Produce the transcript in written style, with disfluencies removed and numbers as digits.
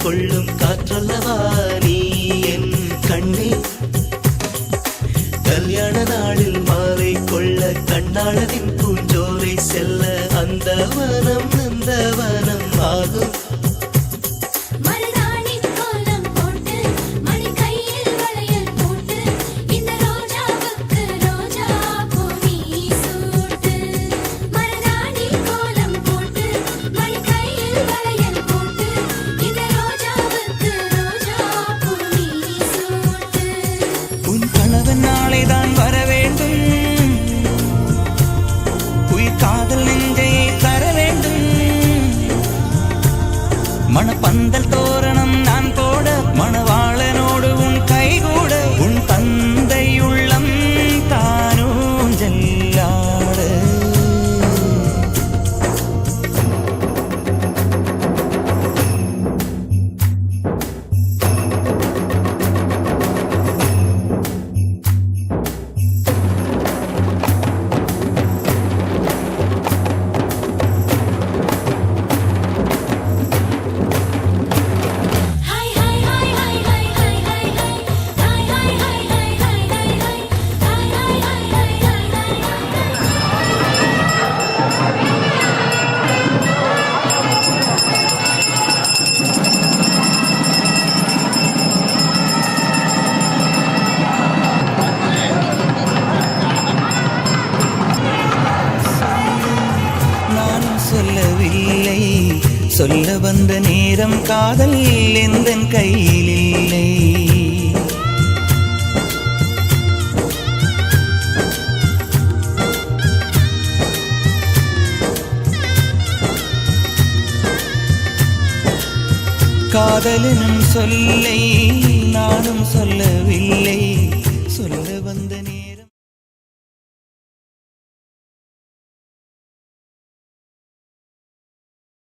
கொள்ளும் காற்றல்லவா நீ என் கண்ணே. கல்யாண நாளில் மாலை கொள்ள கண்ணாளரின் பூஞ்சோரை செல்ல அந்த வனம் நந்தவனம் ஆகும். நாளைதான் வர வேண்டும், உயிர் காதல் நெஞ்சையை தர வேண்டும். மணப்பந்தல் தோரணம் நான் போட மணவாளனோடு உன் கைகூட உன் தந்தை உள்ளம் தானும் ஜல்லாட. சொல்லவில்லை, சொல்ல வந்த நேரம் காதல் எந்தன் கையில் இல்லை. காதலனும் சொல்லை நானும் சொல்லவில்லை.